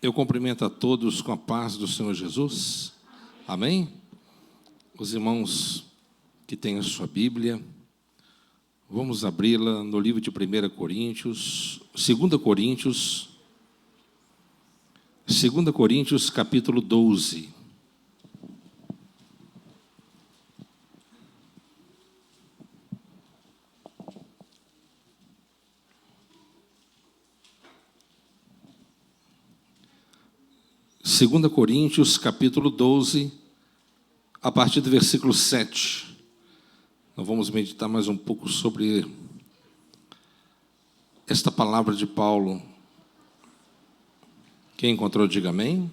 Eu cumprimento a todos com a paz do Senhor Jesus. Amém? Os irmãos que têm a sua Bíblia, vamos abri-la no livro de 1 Coríntios, 2 Coríntios, capítulo 12. Segunda Coríntios, capítulo 12, a partir do versículo 7. Nós vamos meditar mais um pouco sobre esta palavra de Paulo. Quem encontrou, diga amém.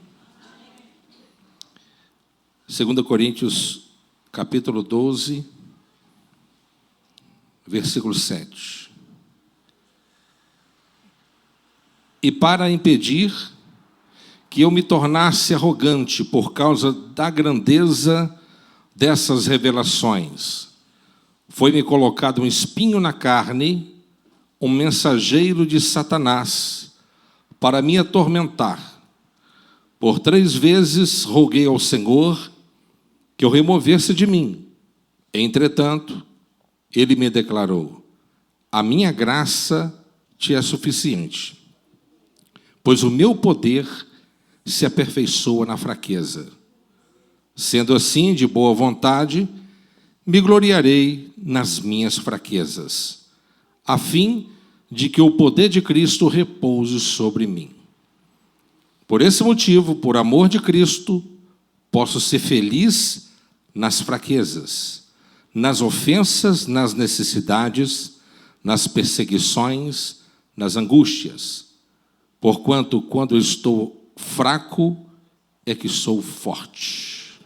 2 Coríntios, capítulo 12, versículo 7. E para impedir que eu me tornasse arrogante por causa da grandeza dessas revelações, foi-me colocado um espinho na carne, um mensageiro de Satanás, para me atormentar. Por 3 vezes roguei ao Senhor que o removesse de mim. Entretanto, ele me declarou: a minha graça te é suficiente, pois o meu poder se aperfeiçoa na fraqueza. Sendo assim, de boa vontade, me gloriarei nas minhas fraquezas, a fim de que o poder de Cristo repouse sobre mim. Por esse motivo, por amor de Cristo, posso ser feliz nas fraquezas, nas ofensas, nas necessidades, nas perseguições, nas angústias. Porquanto, quando estou fraco, é que sou forte.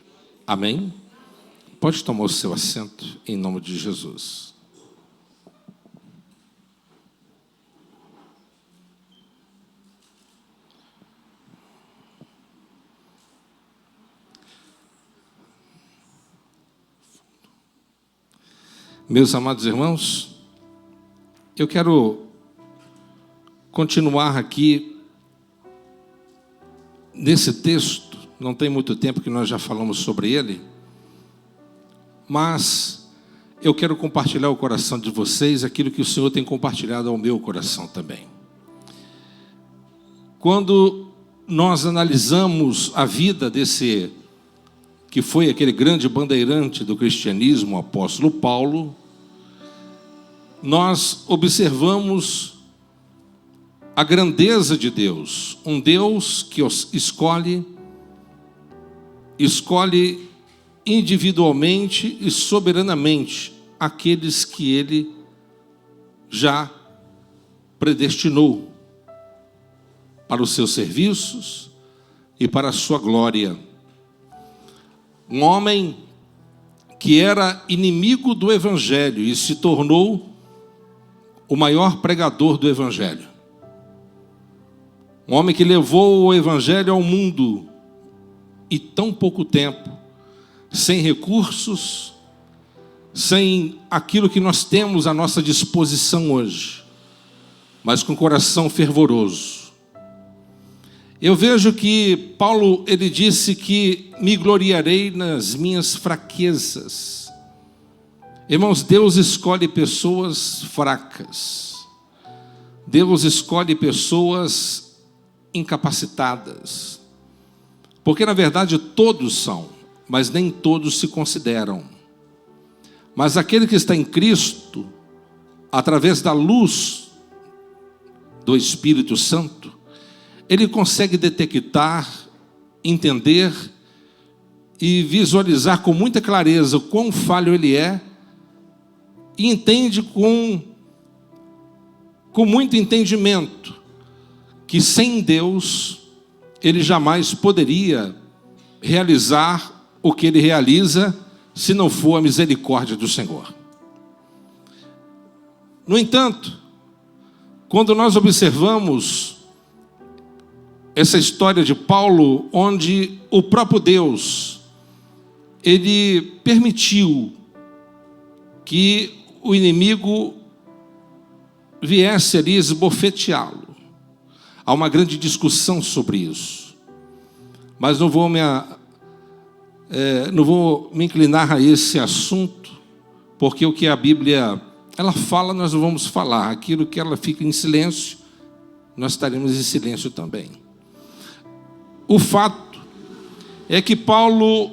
Amém? Pode tomar o seu assento em nome de Jesus. Meus amados irmãos, eu quero continuar aqui nesse texto. Não tem muito tempo que nós já falamos sobre ele, mas eu quero compartilhar o coração de vocês aquilo que o Senhor tem compartilhado ao meu coração também. Quando nós analisamos a vida desse, que foi aquele grande bandeirante do cristianismo, o apóstolo Paulo, nós observamos a grandeza de Deus, um Deus que os escolhe individualmente e soberanamente aqueles que Ele já predestinou para os seus serviços e para a sua glória. Um homem que era inimigo do Evangelho e se tornou o maior pregador do Evangelho. Um homem que levou o Evangelho ao mundo em tão pouco tempo, sem recursos, sem aquilo que nós temos à nossa disposição hoje, mas com coração fervoroso. Eu vejo que Paulo, ele disse que me gloriarei nas minhas fraquezas. Irmãos, Deus escolhe pessoas fracas. Deus escolhe pessoas incapacitadas, porque na verdade todos são, mas nem todos se consideram. Mas aquele que está em Cristo, através da luz do Espírito Santo, ele consegue detectar, entender e visualizar com muita clareza o quão falho ele é, e entende com muito entendimento que sem Deus ele jamais poderia realizar o que ele realiza se não for a misericórdia do Senhor. No entanto, quando nós observamos essa história de Paulo, onde o próprio Deus, ele permitiu que o inimigo viesse ali esbofeteá-lo, Há uma grande discussão sobre isso. Mas não vou me inclinar a esse assunto, porque o que a Bíblia ela fala, nós não vamos falar. Aquilo que ela fica em silêncio, nós estaremos em silêncio também. O fato é que Paulo,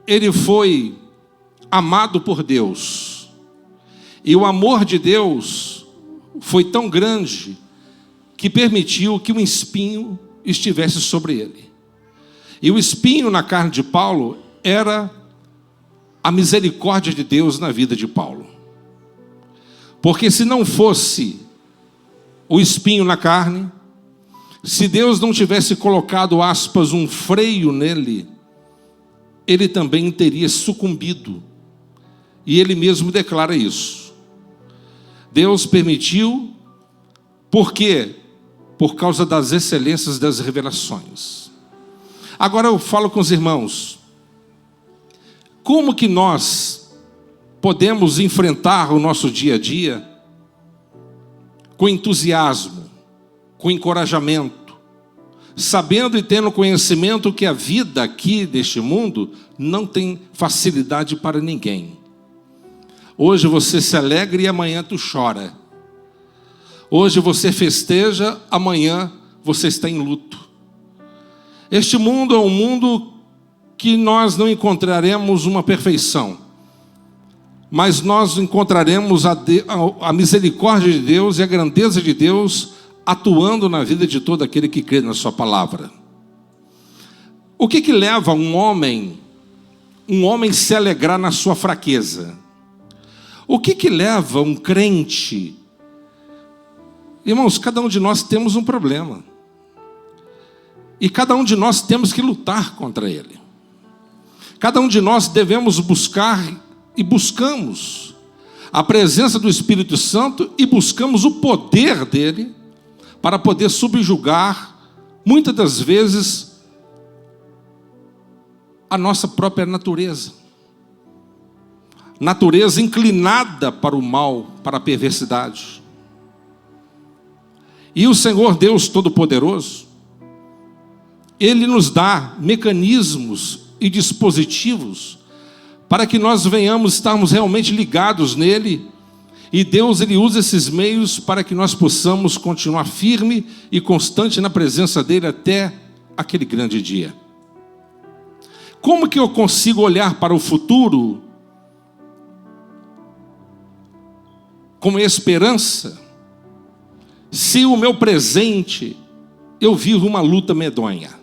ele foi amado por Deus. E o amor de Deus foi tão grande que permitiu que um espinho estivesse sobre ele. E o espinho na carne de Paulo era a misericórdia de Deus na vida de Paulo. Porque se não fosse o espinho na carne, se Deus não tivesse colocado, aspas, um freio nele, ele também teria sucumbido. E ele mesmo declara isso. Deus permitiu, por quê? Por causa das excelências das revelações. Agora eu falo com os irmãos, como que nós podemos enfrentar o nosso dia a dia com entusiasmo, com encorajamento, sabendo e tendo conhecimento que a vida aqui deste mundo não tem facilidade para ninguém. Hoje você se alegra e amanhã tu chora. Hoje você festeja, amanhã você está em luto. Este mundo é um mundo que nós não encontraremos uma perfeição, mas nós encontraremos a misericórdia de Deus e a grandeza de Deus atuando na vida de todo aquele que crê na sua palavra. O que leva um homem se alegrar na sua fraqueza? O que leva um crente? Irmãos, cada um de nós temos um problema. E cada um de nós temos que lutar contra ele. Cada um de nós devemos buscar e buscamos a presença do Espírito Santo e buscamos o poder dele para poder subjugar, muitas das vezes, a nossa própria natureza. Natureza inclinada para o mal, para a perversidade. E o Senhor Deus Todo-Poderoso, Ele nos dá mecanismos e dispositivos para que nós venhamos estarmos realmente ligados nele, e Deus ele usa esses meios para que nós possamos continuar firme e constante na presença dele até aquele grande dia. Como que eu consigo olhar para o futuro com esperança, se o meu presente eu vivo uma luta medonha?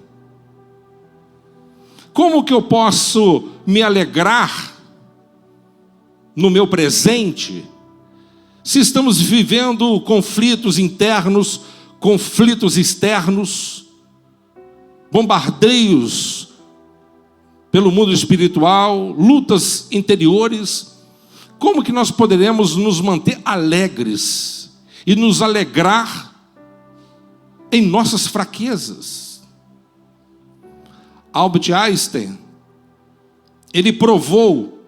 Como que eu posso me alegrar no meu presente, se estamos vivendo conflitos internos, conflitos externos, bombardeios pelo mundo espiritual, lutas interiores? Como que nós poderemos nos manter alegres e nos alegrar em nossas fraquezas? Albert Einstein, ele provou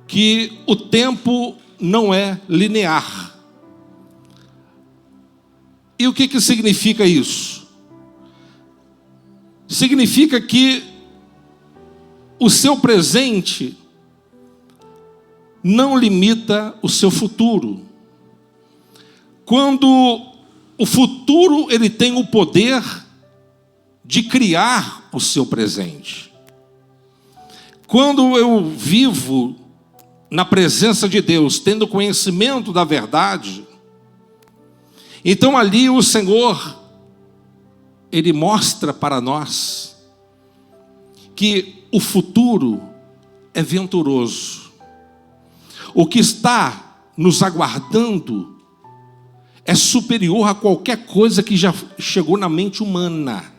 que o tempo não é linear. E o que significa isso? Significa que o seu presente não limita o seu futuro. Quando o futuro ele tem o poder de criar o seu presente. Quando eu vivo na presença de Deus, tendo conhecimento da verdade, então ali o Senhor, ele mostra para nós que o futuro é venturoso. O que está nos aguardando é superior a qualquer coisa que já chegou na mente humana.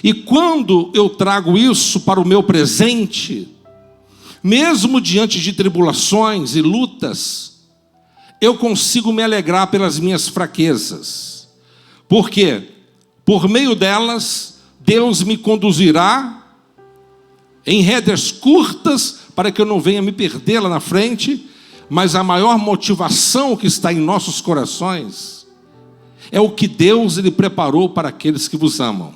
E quando eu trago isso para o meu presente, mesmo diante de tribulações e lutas, eu consigo me alegrar pelas minhas fraquezas. Por quê? Por meio delas, Deus me conduzirá em rédeas curtas, para que eu não venha me perder lá na frente, mas a maior motivação que está em nossos corações é o que Deus ele preparou para aqueles que vos amam.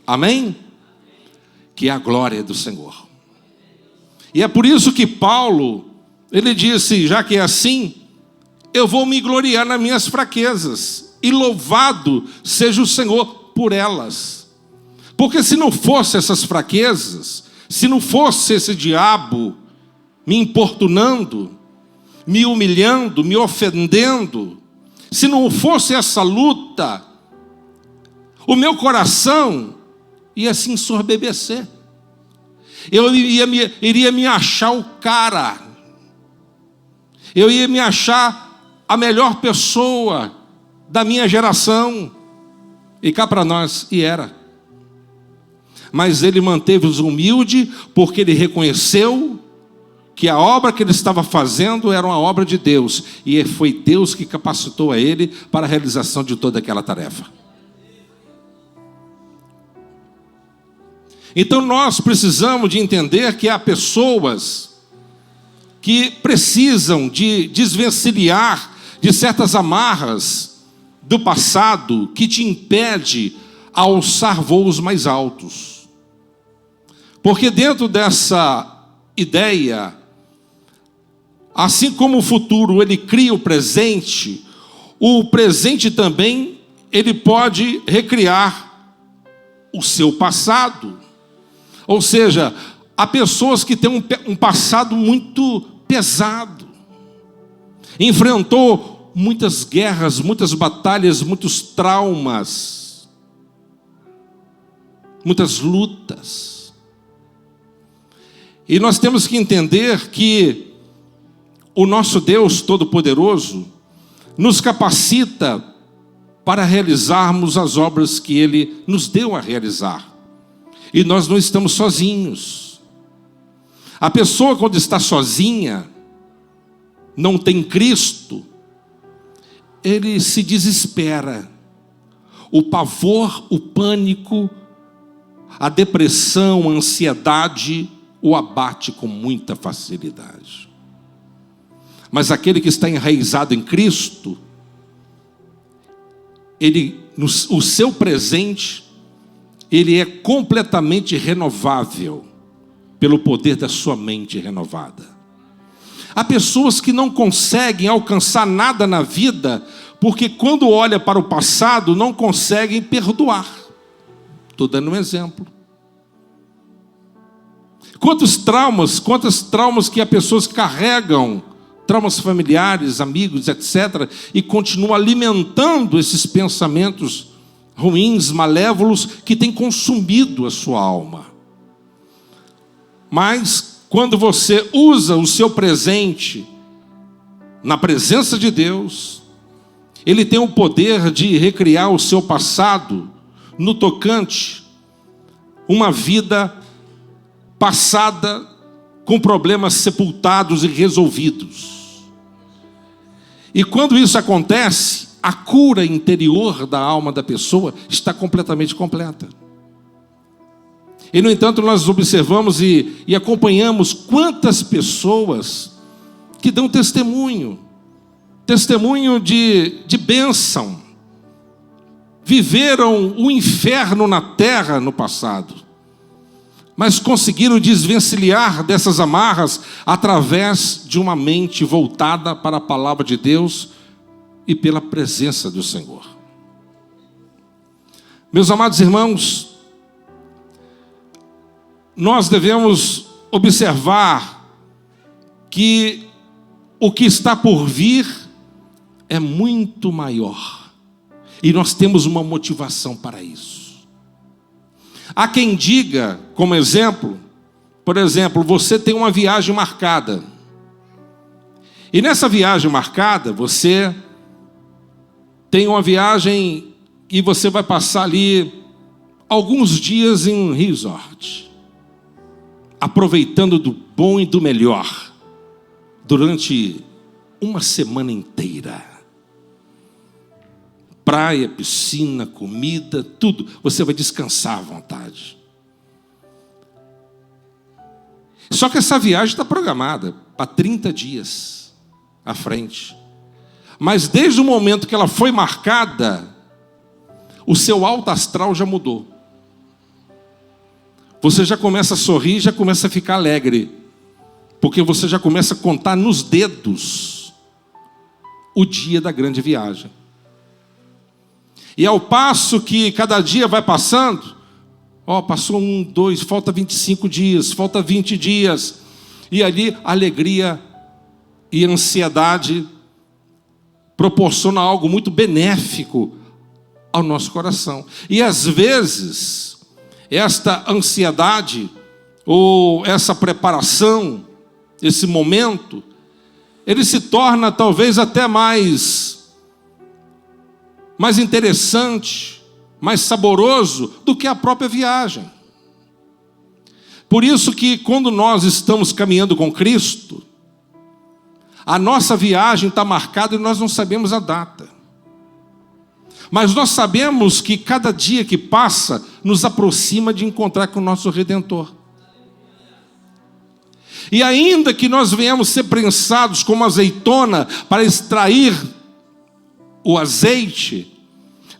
Amém? Que é a glória do Senhor. E é por isso que Paulo, ele disse, já que é assim, eu vou me gloriar nas minhas fraquezas, e louvado seja o Senhor por elas. Porque se não fosse essas fraquezas, se não fosse esse diabo me importunando, me humilhando, me ofendendo, se não fosse essa luta, o meu coração ia se ensorbebecer. Eu iria me achar o cara. Eu ia me achar a melhor pessoa da minha geração. E cá para nós, e era. Mas ele manteve-os humilde, porque ele reconheceu que a obra que ele estava fazendo era uma obra de Deus. E foi Deus que capacitou a ele para a realização de toda aquela tarefa. Então nós precisamos de entender que há pessoas que precisam de desvencilhar de certas amarras do passado que te impede a alçar voos mais altos. Porque dentro dessa ideia, assim como o futuro ele cria o presente também ele pode recriar o seu passado. Ou seja, há pessoas que têm um passado muito pesado, enfrentou muitas guerras, muitas batalhas, muitos traumas, muitas lutas. E nós temos que entender que o nosso Deus Todo-Poderoso nos capacita para realizarmos as obras que Ele nos deu a realizar. E nós não estamos sozinhos. A pessoa, quando está sozinha, não tem Cristo, ele se desespera. O pavor, o pânico, a depressão, a ansiedade o abate com muita facilidade. Mas aquele que está enraizado em Cristo, o seu presente, ele é completamente renovável pelo poder da sua mente renovada. Há pessoas que não conseguem alcançar nada na vida porque quando olha para o passado não conseguem perdoar. Estou dando um exemplo. Quantos traumas que as pessoas carregam, traumas familiares, amigos, etc., e continuam alimentando esses pensamentos ruins, malévolos, que têm consumido a sua alma. Mas, quando você usa o seu presente na presença de Deus, Ele tem o poder de recriar o seu passado no tocante uma vida passada com problemas sepultados e resolvidos. E quando isso acontece, a cura interior da alma da pessoa está completamente completa. E, no entanto, nós observamos e acompanhamos quantas pessoas que dão testemunho de bênção, viveram o inferno na terra no passado, mas conseguiram desvencilhar dessas amarras através de uma mente voltada para a palavra de Deus e pela presença do Senhor. Meus amados irmãos, nós devemos observar que o que está por vir é muito maior, e nós temos uma motivação para isso. Há quem diga, como exemplo, por exemplo, você tem uma viagem marcada, e nessa viagem marcada, você tem uma viagem e você vai passar ali alguns dias em um resort, aproveitando do bom e do melhor, durante uma semana inteira. Praia, piscina, comida, tudo. Você vai descansar à vontade. Só que essa viagem está programada para 30 dias à frente. Mas desde o momento que ela foi marcada, o seu alto astral já mudou. Você já começa a sorrir, já começa a ficar alegre, porque você já começa a contar nos dedos o dia da grande viagem. E ao passo que cada dia vai passando, passou 1, 2, falta 25 dias, falta 20 dias, e ali alegria e ansiedade proporciona algo muito benéfico ao nosso coração. E às vezes, esta ansiedade, ou essa preparação, esse momento, ele se torna talvez até mais interessante, mais saboroso do que a própria viagem. Por isso que quando nós estamos caminhando com Cristo, a nossa viagem está marcada e nós não sabemos a data. Mas nós sabemos que cada dia que passa nos aproxima de encontrar com o nosso Redentor. E ainda que nós venhamos ser prensados como azeitona para extrair o azeite,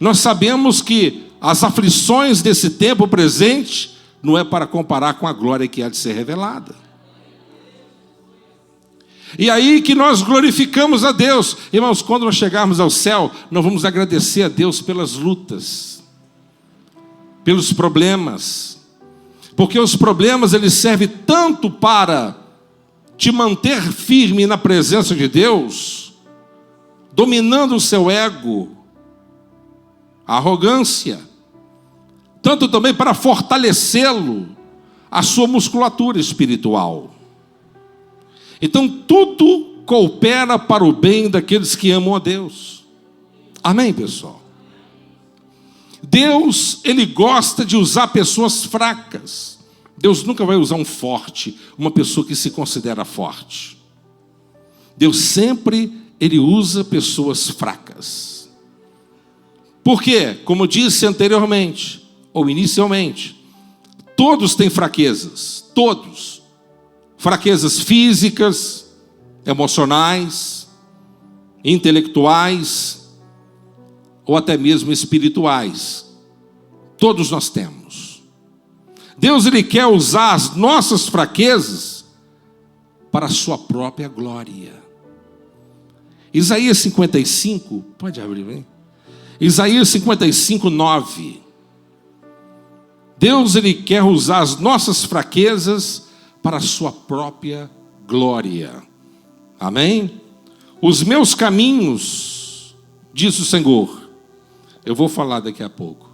nós sabemos que as aflições desse tempo presente não é para comparar com a glória que há de ser revelada. E aí que nós glorificamos a Deus. Irmãos, quando nós chegarmos ao céu, nós vamos agradecer a Deus pelas lutas, pelos problemas, porque os problemas eles servem tanto para te manter firme na presença de Deus, dominando o seu ego, a arrogância, tanto também para fortalecê-lo, a sua musculatura espiritual. Então tudo coopera para o bem daqueles que amam a Deus. Amém, pessoal? Deus, Ele gosta de usar pessoas fracas. Deus nunca vai usar um forte, uma pessoa que se considera forte. Deus sempre, Ele usa pessoas fracas. Por quê? Como eu disse anteriormente, ou inicialmente, todos têm fraquezas, todos. Fraquezas físicas, emocionais, intelectuais, ou até mesmo espirituais. Todos nós temos. Deus, Ele quer usar as nossas fraquezas para a sua própria glória. Isaías 55, pode abrir, vem? Isaías 55, 9. Deus, Ele quer usar as nossas fraquezas para a sua própria glória. Amém? Os meus caminhos, diz o Senhor, eu vou falar daqui a pouco,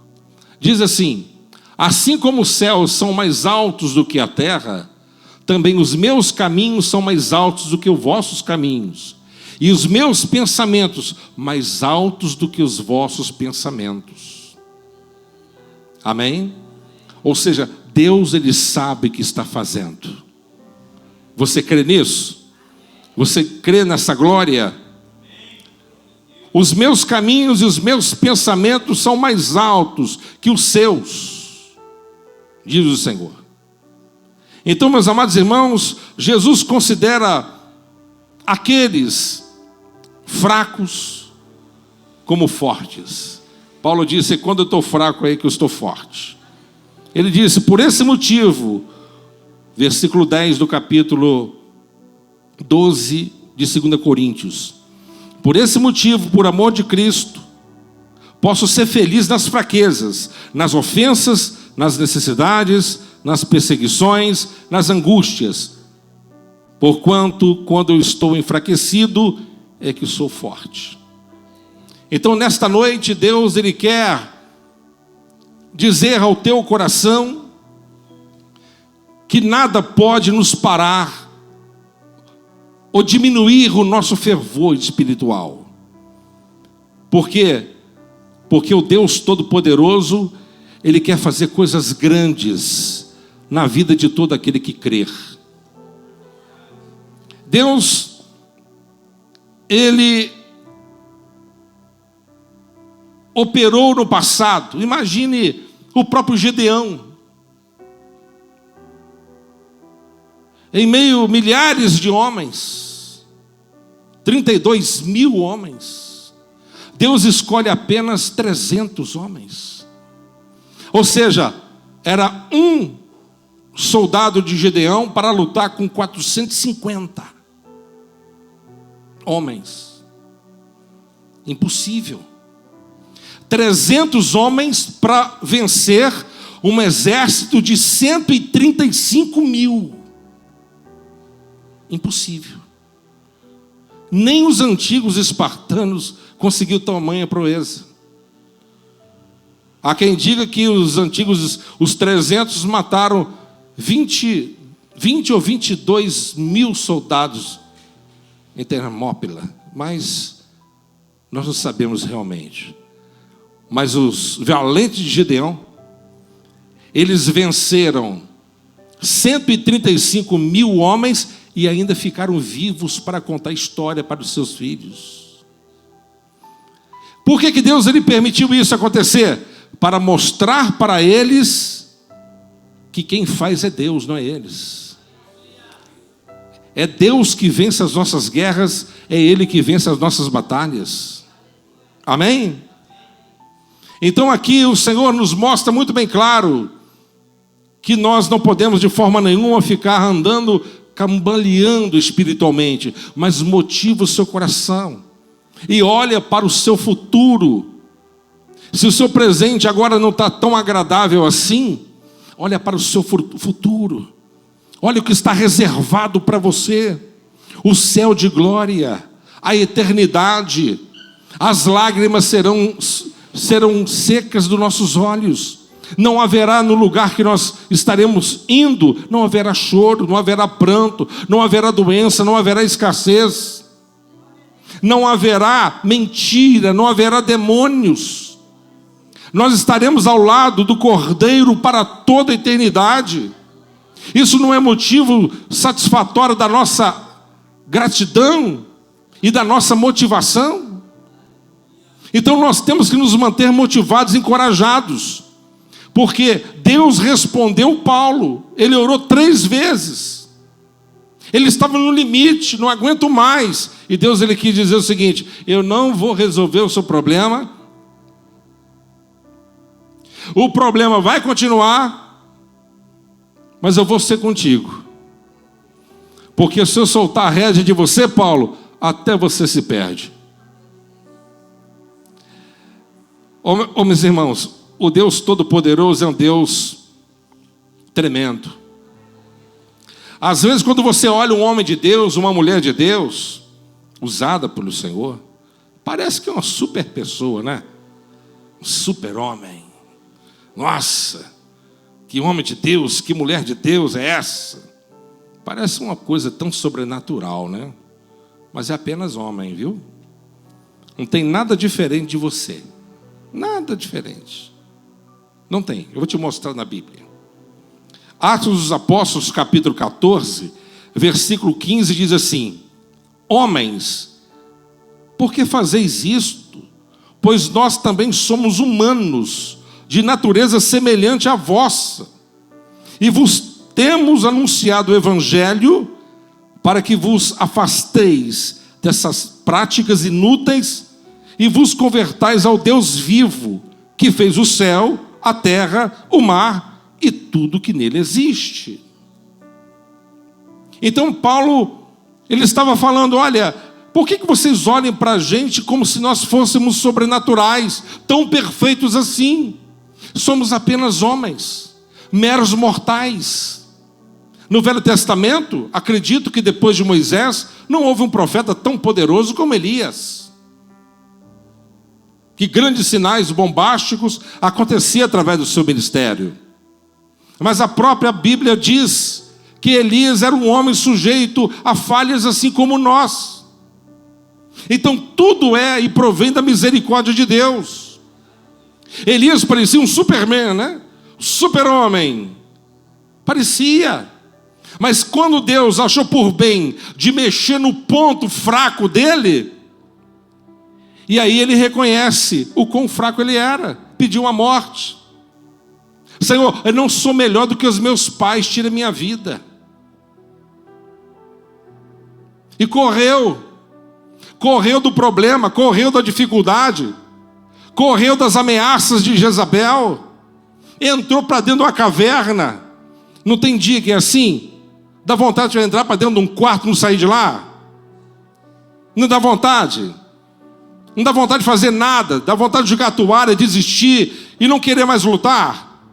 diz assim: assim como os céus são mais altos do que a terra, também os meus caminhos são mais altos do que os vossos caminhos, e os meus pensamentos mais altos do que os vossos pensamentos. Amém? Ou seja, Deus, Ele sabe o que está fazendo. Você crê nisso? Você crê nessa glória? Os meus caminhos e os meus pensamentos são mais altos que os seus, diz o Senhor. Então, meus amados irmãos, Jesus considera aqueles fracos como fortes. Paulo disse: quando eu estou fraco é aí que eu estou forte. Ele disse: por esse motivo, versículo 10 do capítulo 12 de 2 Coríntios, por esse motivo, por amor de Cristo, posso ser feliz nas fraquezas, nas ofensas, nas necessidades, nas perseguições, nas angústias, porquanto quando eu estou enfraquecido é que sou forte. Então nesta noite Deus, Ele quer dizer ao teu coração que nada pode nos parar ou diminuir o nosso fervor espiritual. Por quê? Porque o Deus Todo-Poderoso, Ele quer fazer coisas grandes na vida de todo aquele que crer. Deus, Ele operou no passado. Imagine o próprio Gedeão, em meio a milhares de homens, 32 mil homens, Deus escolhe apenas 300 homens. Ou seja, era um soldado de Gedeão para lutar com 450 homens. Impossível. 300 homens para vencer um exército de 135 mil. Impossível. Nem os antigos espartanos conseguiram tamanha proeza. Há quem diga que os antigos, os 300, mataram 20 ou 22 mil soldados em Termópila, mas nós não sabemos realmente. Mas os valentes de Gedeão, eles venceram 135 mil homens e ainda ficaram vivos para contar a história para os seus filhos. Por que Deus ele permitiu isso acontecer? Para mostrar para eles que quem faz é Deus, não é eles. É Deus que vence as nossas guerras, é Ele que vence as nossas batalhas. Amém? Então aqui o Senhor nos mostra muito bem claro que nós não podemos de forma nenhuma ficar andando, cambaleando espiritualmente, mas motiva o seu coração e olha para o seu futuro. Se o seu presente agora não está tão agradável assim, olha para o seu futuro. Olha o que está reservado para você. O céu de glória, a eternidade. As lágrimas serão secas dos nossos olhos. Não haverá no lugar que nós estaremos indo, não haverá choro, não haverá pranto, não haverá doença, não haverá escassez. Não haverá mentira, não haverá demônios. Nós estaremos ao lado do Cordeiro para toda a eternidade. Isso não é motivo satisfatório da nossa gratidão e da nossa motivação? Então nós temos que nos manter motivados, encorajados, porque Deus respondeu Paulo. Ele orou 3 vezes. Ele estava no limite, não aguento mais. E Deus ele quis dizer o seguinte: eu não vou resolver o seu problema. O problema vai continuar, mas eu vou ser contigo. Porque se eu soltar a rédea de você, Paulo, até você se perde. Ô meus irmãos, o Deus Todo-Poderoso é um Deus tremendo. Às vezes quando você olha um homem de Deus, uma mulher de Deus, usada pelo Senhor, parece que é uma super pessoa, né? Um super homem. Nossa, que homem de Deus, que mulher de Deus é essa? Parece uma coisa tão sobrenatural, né? Mas é apenas homem, viu? Não tem nada diferente de você. Nada diferente. Não tem. Eu vou te mostrar na Bíblia. Atos dos Apóstolos, capítulo 14, versículo 15, diz assim: homens, por que fazeis isto? Pois nós também somos humanos, de natureza semelhante à vossa, e vos temos anunciado o Evangelho, para que vos afasteis dessas práticas inúteis, e vos convertais ao Deus vivo, que fez o céu, a terra, o mar, e tudo que nele existe. Então Paulo, ele estava falando: olha, por que vocês olhem para a gente como se nós fôssemos sobrenaturais, tão perfeitos assim? Somos apenas homens, meros mortais. No Velho Testamento, acredito que depois de Moisés, não houve um profeta tão poderoso como Elias. Que grandes sinais bombásticos aconteciam através do seu ministério. Mas a própria Bíblia diz que Elias era um homem sujeito a falhas assim como nós. Então tudo é e provém da misericórdia de Deus. Elias parecia um Superman, né? Super-homem. Parecia. Mas quando Deus achou por bem de mexer no ponto fraco dele, e aí ele reconhece o quão fraco ele era, pediu a morte. Senhor, eu não sou melhor do que os meus pais, tira minha vida. E correu. correu do problema, correu da dificuldade, correu das ameaças de Jezabel, entrou para dentro de uma caverna. Não tem dia que é assim? Dá vontade de entrar para dentro de um quarto e não sair de lá? Não dá vontade? Não dá vontade de fazer nada, dá vontade de jogar a toalha, desistir e não querer mais lutar.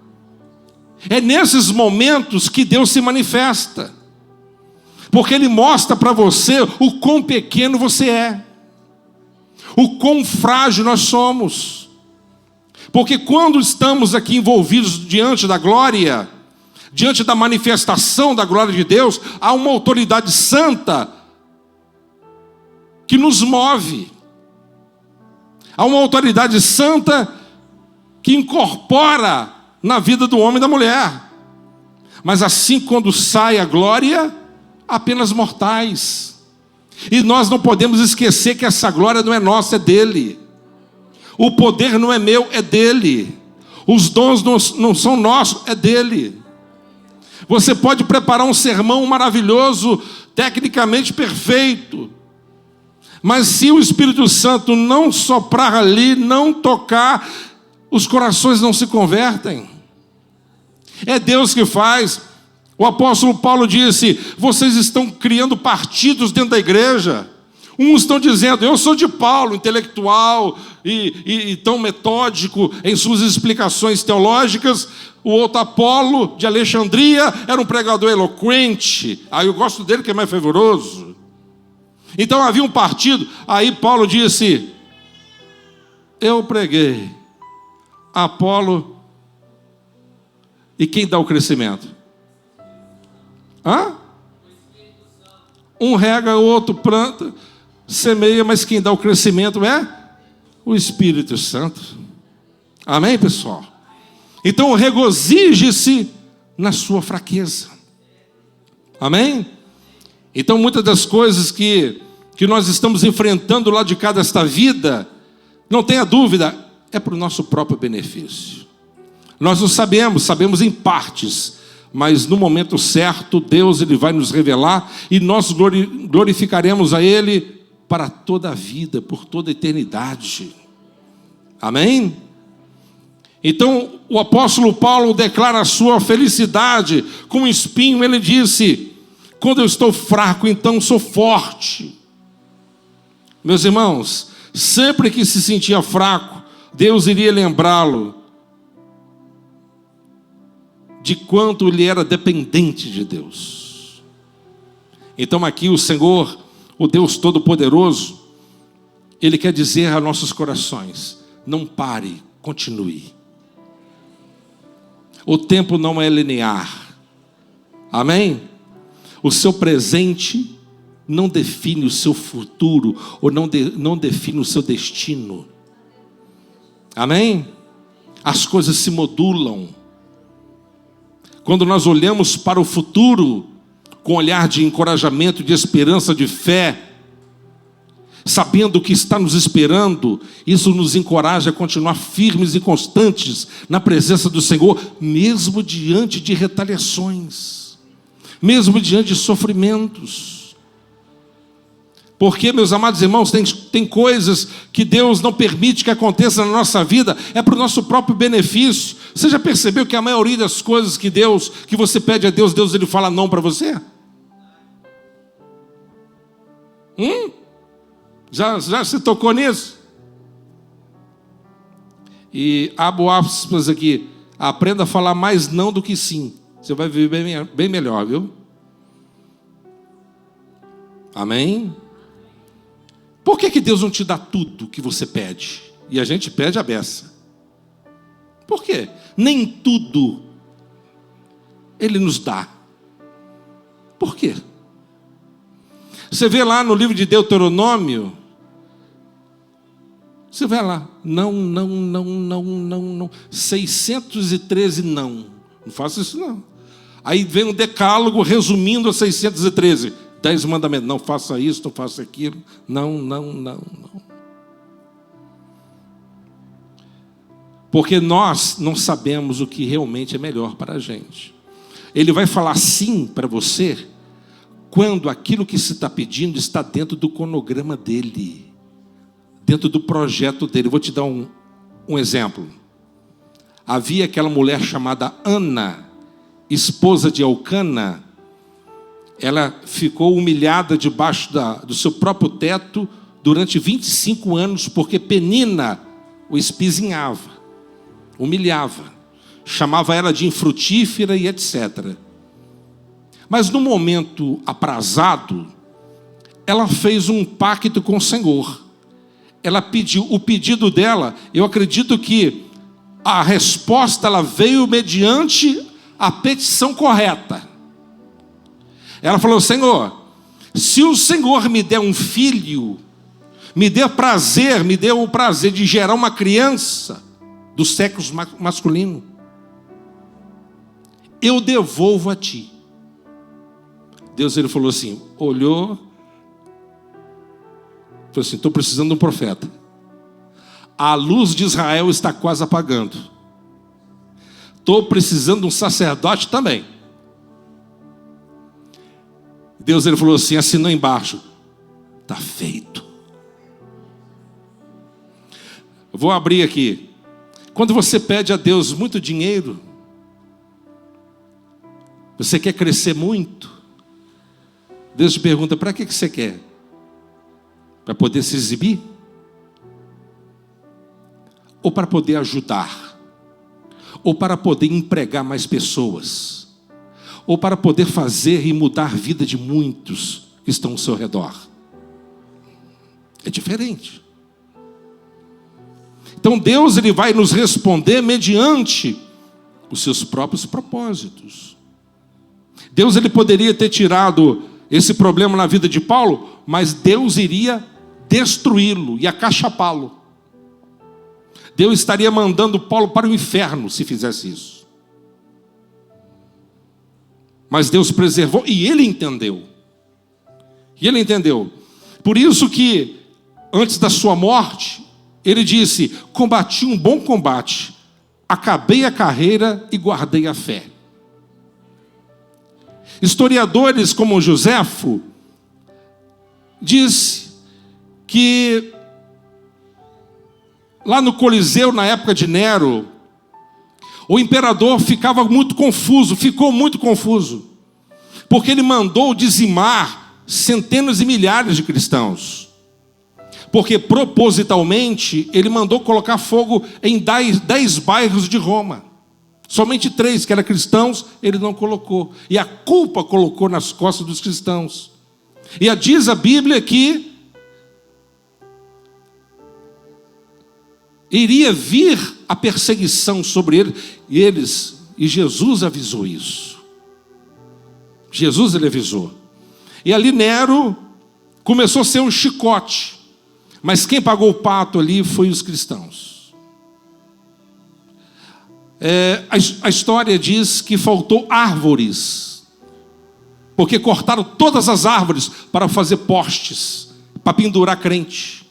É nesses momentos que Deus se manifesta, porque Ele mostra para você o quão pequeno você é, o quão frágil nós somos. Porque quando estamos aqui envolvidos diante da glória, diante da manifestação da glória de Deus, há uma autoridade santa que nos move. Há uma autoridade santa que incorpora na vida do homem e da mulher. Mas assim, quando sai a glória, apenas mortais. E nós não podemos esquecer que essa glória não é nossa, é dele. O poder não é meu, é dele. Os dons não são nossos, é dele. Você pode preparar um sermão maravilhoso, tecnicamente perfeito, mas se o Espírito Santo não soprar ali, não tocar, os corações não se convertem. É Deus que faz. O apóstolo Paulo disse: vocês estão criando partidos dentro da igreja. Uns estão dizendo: eu sou de Paulo, intelectual e tão metódico em suas explicações teológicas. O outro, Apolo, de Alexandria, era um pregador eloquente. Aí eu gosto dele, que é mais fervoroso. Então havia um partido. Aí Paulo disse: eu preguei, Apolo, e quem dá o crescimento? Um rega, o outro planta, semeia, mas quem dá o crescimento é o Espírito Santo. Amém, pessoal? Então regozije-se na sua fraqueza. Amém? Então muitas das coisas que nós estamos enfrentando lá de cá desta vida, não tenha dúvida, é para o nosso próprio benefício. Nós não sabemos em partes, mas no momento certo, Deus ele vai nos revelar e nós glorificaremos a Ele para toda a vida, por toda a eternidade. Amém? Então o apóstolo Paulo declara a sua felicidade com um espinho. Ele disse: quando eu estou fraco, então sou forte. Meus irmãos, sempre que se sentia fraco, Deus iria lembrá-lo de quanto ele era dependente de Deus. Então aqui o Senhor, o Deus Todo-Poderoso, Ele quer dizer a nossos corações: não pare, continue. O tempo não é linear. Amém? O seu presente não define o seu futuro, ou não define o seu destino. Amém? As coisas se modulam. Quando nós olhamos para o futuro com olhar de encorajamento, de esperança, de fé, sabendo o que está nos esperando, isso nos encoraja a continuar firmes e constantes na presença do Senhor, mesmo diante de retaliações, mesmo diante de sofrimentos. Porque, meus amados irmãos, tem coisas que Deus não permite que aconteça na nossa vida, é para o nosso próprio benefício. Você já percebeu que a maioria das coisas que você pede a Deus, ele fala não para você? Já se tocou nisso? E abro aspas aqui: aprenda a falar mais não do que sim. Você vai viver bem melhor, viu? Amém? Por que Deus não te dá tudo que você pede? E a gente pede a beça. Por quê? Nem tudo Ele nos dá. Por quê? Você vê lá no livro de Deuteronômio, você vai lá, não, 613 não. Não faça isso não. Aí vem um decálogo resumindo a 613. 10 mandamentos, não faça isso, não faça aquilo. Não. Porque nós não sabemos o que realmente é melhor para a gente. Ele vai falar sim para você quando aquilo que se está pedindo está dentro do cronograma dele, dentro do projeto dele. Vou te dar um exemplo. Havia aquela mulher chamada Ana, esposa de Elcana. Ela ficou humilhada debaixo do seu próprio teto durante 25 anos, porque Penina o espizinhava, humilhava, chamava ela de infrutífera e etc. Mas no momento aprazado, ela fez um pacto com o Senhor. Ela pediu, o pedido dela, eu acredito que a resposta ela veio mediante a petição correta. Ela falou: Senhor, se o Senhor me der um filho, me deu o prazer de gerar uma criança do sexo masculino, eu devolvo a ti. Deus, ele falou assim, olhou, falou assim: estou precisando de um profeta. A luz de Israel está quase apagando. Estou precisando de um sacerdote também. Deus, ele falou assim, assinou embaixo: está feito. Eu vou abrir aqui. Quando você pede a Deus muito dinheiro, você quer crescer muito, Deus te pergunta: para que você quer? Para poder se exibir? Ou para poder ajudar? Ou para poder empregar mais pessoas? Ou para poder fazer e mudar a vida de muitos que estão ao seu redor? É diferente. Então Deus, ele vai nos responder mediante os seus próprios propósitos. Deus, ele poderia ter tirado esse problema na vida de Paulo, mas Deus iria destruí-lo e acachapá-lo. Deus estaria mandando Paulo para o inferno se fizesse isso. Mas Deus preservou e ele entendeu. E ele entendeu. Por isso que antes da sua morte, ele disse: combati um bom combate, acabei a carreira e guardei a fé. Historiadores como Joséfo diz que lá no Coliseu, na época de Nero, o imperador ficou muito confuso, porque ele mandou dizimar centenas e milhares de cristãos, porque propositalmente ele mandou colocar fogo em 10 bairros de Roma. Somente 3 que eram cristãos ele não colocou, e a culpa colocou nas costas dos cristãos. E diz a Bíblia que iria vir a perseguição sobre eles, e Jesus avisou isso. Jesus, ele avisou. E ali Nero começou a ser um chicote, mas quem pagou o pato ali foi os cristãos. A história diz que faltou árvores, porque cortaram todas as árvores para fazer postes, para pendurar crente,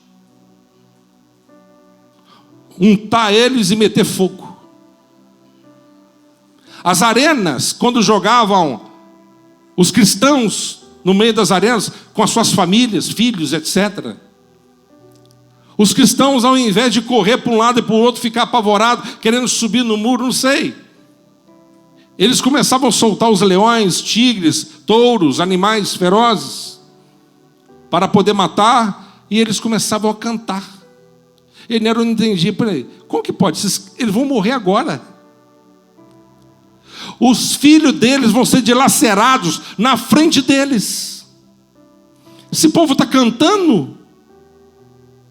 untar eles e meter fogo. As arenas, quando jogavam os cristãos no meio das arenas, com as suas famílias, filhos, etc., os cristãos, ao invés de correr para um lado e para o outro, ficar apavorados, querendo subir no muro, não sei, eles começavam a soltar os leões, tigres, touros, animais ferozes, para poder matar, e eles começavam a cantar. Ele não entendia, peraí, como que pode? Eles vão morrer agora. Os filhos deles vão ser dilacerados na frente deles. Esse povo está cantando.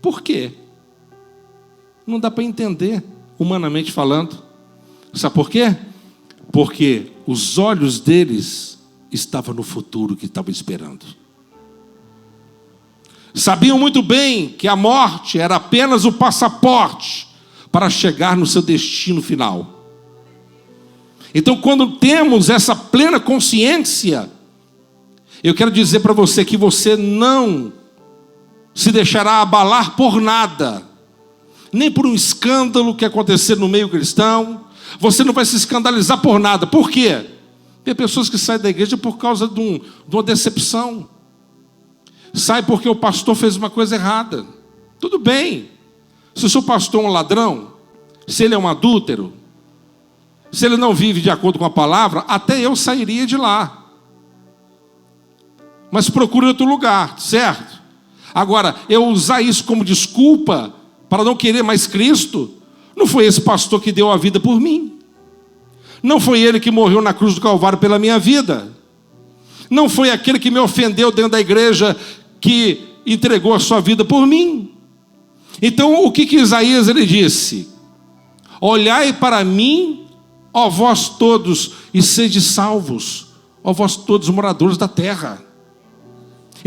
Por quê? Não dá para entender, humanamente falando. Sabe por quê? Porque os olhos deles estavam no futuro que estavam esperando. Sabiam muito bem que a morte era apenas o passaporte para chegar no seu destino final. Então, quando temos essa plena consciência, eu quero dizer para você que você não se deixará abalar por nada, nem por um escândalo que acontecer no meio cristão. Você não vai se escandalizar por nada. Por quê? Tem pessoas que saem da igreja por causa de uma decepção. Sai porque o pastor fez uma coisa errada. Tudo bem. Se o seu pastor é um ladrão, se ele é um adúltero, se ele não vive de acordo com a palavra, até eu sairia de lá. Mas procure outro lugar, certo? Agora, eu usar isso como desculpa para não querer mais Cristo, não foi esse pastor que deu a vida por mim. Não foi ele que morreu na cruz do Calvário pela minha vida. Não foi aquele que me ofendeu dentro da igreja que entregou a sua vida por mim. Então, o que Isaías ele disse? Olhai para mim, ó vós todos, e sede salvos, ó vós todos moradores da terra.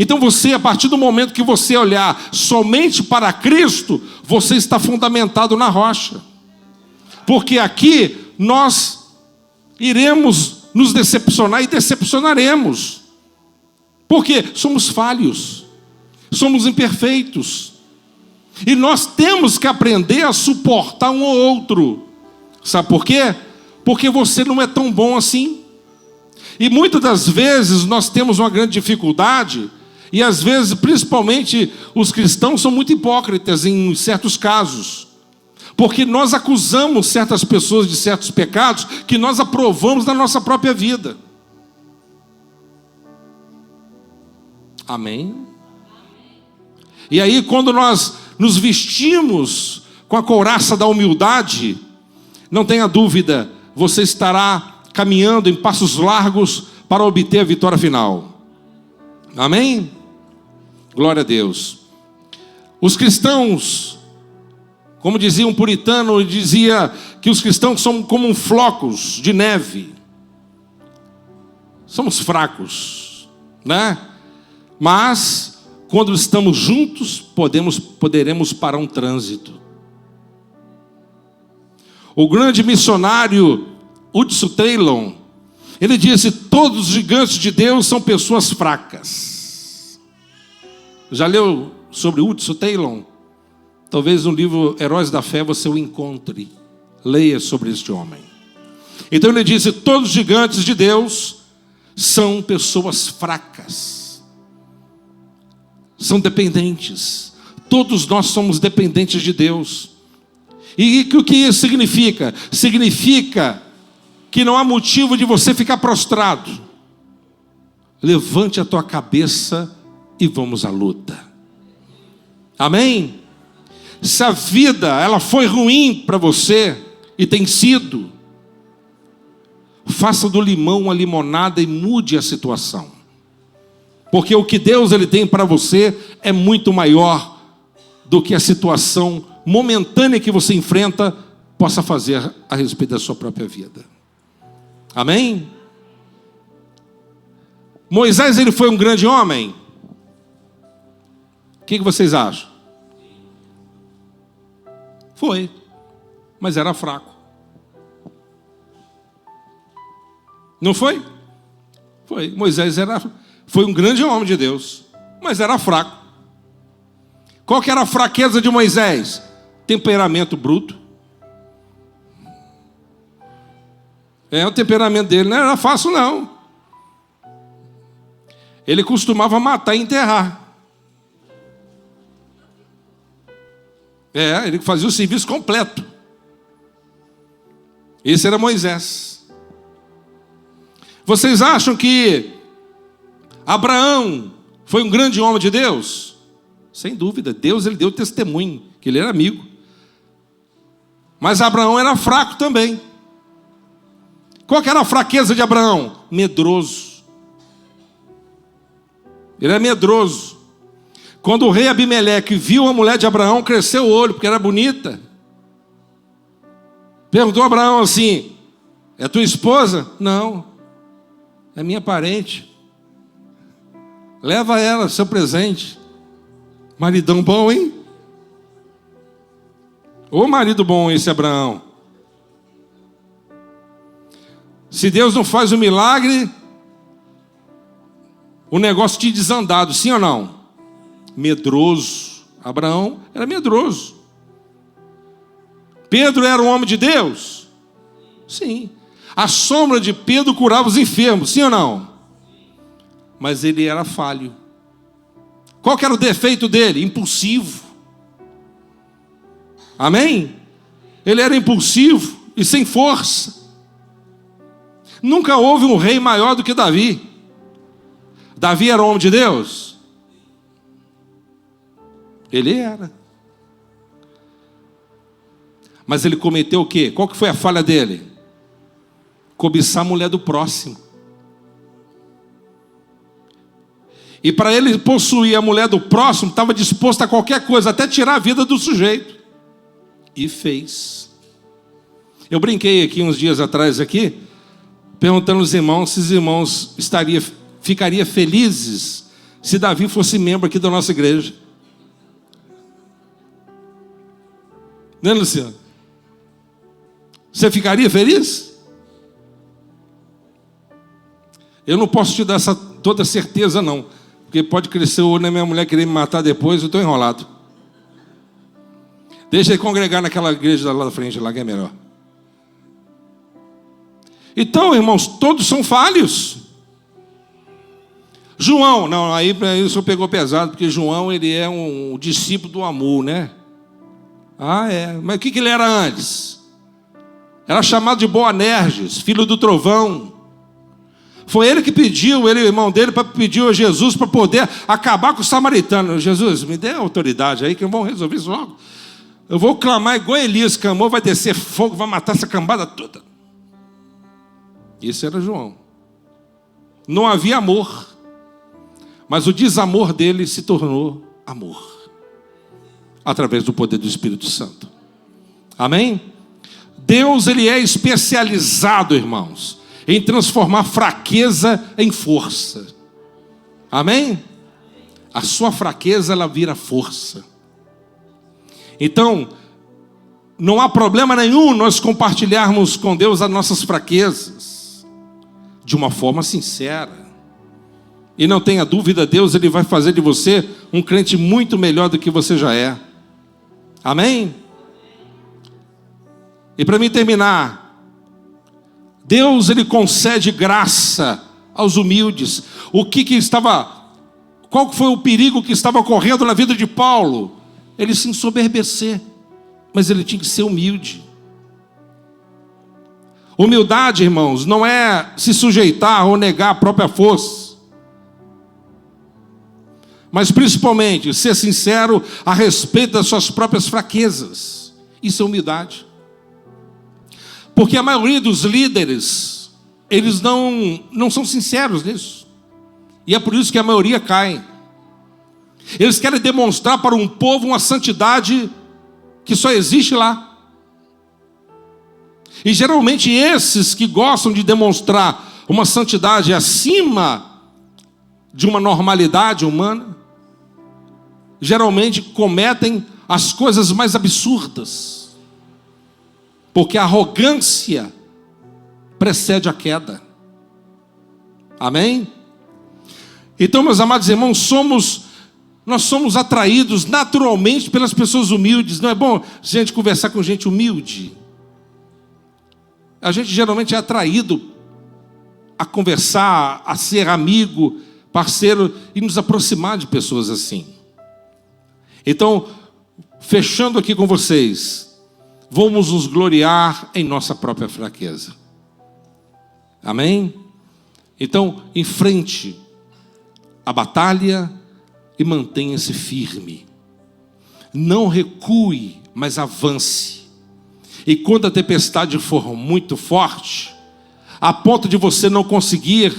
Então você, a partir do momento que você olhar somente para Cristo, você está fundamentado na rocha. Porque aqui nós iremos nos decepcionar e decepcionaremos. Porque somos falhos, somos imperfeitos. E nós temos que aprender a suportar um ou outro. Sabe por quê? Porque você não é tão bom assim. E muitas das vezes nós temos uma grande dificuldade. E às vezes, principalmente, os cristãos são muito hipócritas em certos casos. Porque nós acusamos certas pessoas de certos pecados que nós aprovamos na nossa própria vida. Amém? E aí, quando nós nos vestimos com a couraça da humildade, não tenha dúvida, você estará caminhando em passos largos para obter a vitória final. Amém? Glória a Deus. Os cristãos, como dizia um puritano, dizia que os cristãos são como flocos de neve. Somos fracos, né? Mas quando estamos juntos, poderemos parar um trânsito. O grande missionário Hudson Taylor, ele disse: todos os gigantes de Deus são pessoas fracas. Já leu sobre Hudson Taylor? Talvez no livro Heróis da Fé você o encontre. Leia sobre este homem. Então ele disse: todos os gigantes de Deus são pessoas fracas, são dependentes. Todos nós somos dependentes de Deus. E o que isso significa? Significa que não há motivo de você ficar prostrado. Levante a tua cabeça e vamos à luta. Amém? Se a vida ela foi ruim para você, e tem sido, faça do limão uma limonada e mude a situação. Porque o que Deus ele tem para você é muito maior do que a situação momentânea que você enfrenta possa fazer a respeito da sua própria vida. Amém? Moisés ele foi um grande homem? O que vocês acham? Foi, mas era fraco. Não foi? Foi. Moisés foi um grande homem de Deus, mas era fraco. Qual que era a fraqueza de Moisés? Temperamento bruto. O temperamento dele não era fácil, não. Ele costumava matar e enterrar. Ele fazia o serviço completo. Esse era Moisés. Vocês acham que Abraão foi um grande homem de Deus? Sem dúvida, Deus ele deu testemunho que ele era amigo. Mas Abraão era fraco também. Qual que era a fraqueza de Abraão? Medroso. Ele é medroso. Quando o rei Abimeleque viu a mulher de Abraão, cresceu o olho, porque era bonita. Perguntou a Abraão assim: é tua esposa? Não, é minha parente. Leva ela, seu presente. Maridão bom, hein? Ô marido bom esse Abraão. Se Deus não faz o milagre, o negócio tinha desandado, sim ou não? Medroso. Abraão era medroso. Pedro era um homem de Deus? Sim. A sombra de Pedro curava os enfermos, sim ou não? Mas ele era falho. Qual que era o defeito dele? Impulsivo. Amém? Ele era impulsivo e sem força. Nunca houve um rei maior do que Davi. Davi era homem de Deus? Ele era. Mas ele cometeu o quê? Qual que foi a falha dele? Cobiçar a mulher do próximo. E para ele possuir a mulher do próximo, estava disposto a qualquer coisa, até tirar a vida do sujeito. E fez. Eu brinquei aqui uns dias atrás aqui, perguntando aos irmãos se os irmãos ficariam felizes se Davi fosse membro aqui da nossa igreja. Né, Luciano? Você ficaria feliz? Eu não posso te dar toda certeza, não. Porque pode crescer o olho na minha mulher querer me matar depois, eu estou enrolado. Deixa ele congregar naquela igreja lá da frente, lá que é melhor. Então, irmãos, todos são falhos. João, não, aí isso pegou pesado, porque João, ele é um discípulo do amor, né? Ah, é. Mas o que ele era antes? Era chamado de Boanerges, filho do trovão. Foi ele que pediu, ele e o irmão dele, pediu a Jesus para poder acabar com os samaritanos. Jesus, me dê autoridade aí que vão resolver isso logo. Eu vou clamar igual Elias clamou, vai descer fogo, vai matar essa cambada toda. Isso era João. Não havia amor, mas o desamor dele se tornou amor, através do poder do Espírito Santo. Amém? Deus, ele é especializado, irmãos, em transformar fraqueza em força. Amém? A sua fraqueza, ela vira força. Então, não há problema nenhum nós compartilharmos com Deus as nossas fraquezas, de uma forma sincera. E não tenha dúvida, Deus, ele vai fazer de você um crente muito melhor do que você já é. Amém? E para mim terminar, Deus, ele concede graça aos humildes. Qual foi o perigo que estava ocorrendo na vida de Paulo? Ele se ensoberbecer, mas ele tinha que ser humilde. Humildade, irmãos, não é se sujeitar ou negar a própria força, mas principalmente ser sincero a respeito das suas próprias fraquezas. Isso é humildade. Porque a maioria dos líderes, eles não são sinceros nisso. E é por isso que a maioria cai. Eles querem demonstrar para um povo uma santidade que só existe lá. E geralmente esses que gostam de demonstrar uma santidade acima de uma normalidade humana, geralmente cometem as coisas mais absurdas. Porque a arrogância precede a queda. Amém? Então, meus amados irmãos, nós somos atraídos naturalmente pelas pessoas humildes. Não é bom a gente conversar com gente humilde? A gente geralmente é atraído a conversar, a ser amigo, parceiro e nos aproximar de pessoas assim. Então, fechando aqui com vocês, vamos nos gloriar em nossa própria fraqueza. Amém? Então, enfrente a batalha e mantenha-se firme. Não recue, mas avance. E quando a tempestade for muito forte, a ponto de você não conseguir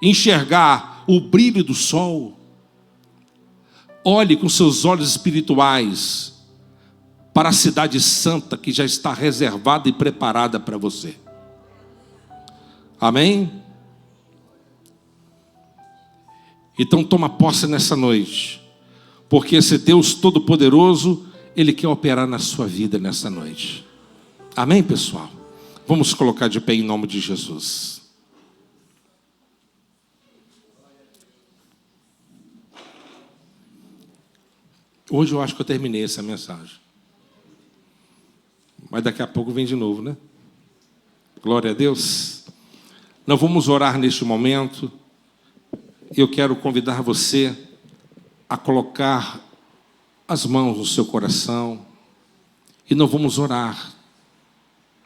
enxergar o brilho do sol, olhe com seus olhos espirituais para a cidade santa que já está reservada e preparada para você. Amém? Então toma posse nessa noite, porque esse Deus Todo-Poderoso, Ele quer operar na sua vida nessa noite. Amém, pessoal? Vamos colocar de pé em nome de Jesus. Hoje eu acho que eu terminei essa mensagem. Mas daqui a pouco vem de novo, né? Glória a Deus. Nós vamos orar neste momento. Eu quero convidar você a colocar as mãos no seu coração e nós vamos orar.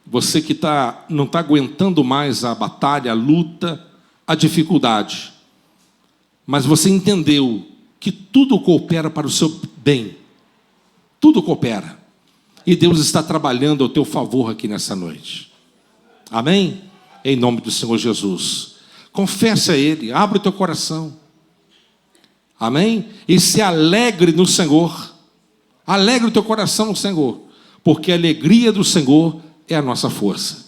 Você que não está aguentando mais a batalha, a luta, a dificuldade, mas você entendeu que tudo coopera para o seu bem. Tudo coopera. E Deus está trabalhando ao teu favor aqui nessa noite. Amém? Em nome do Senhor Jesus. Confesse a Ele, abre o teu coração. Amém? E se alegre no Senhor. Alegre o teu coração no Senhor. Porque a alegria do Senhor é a nossa força.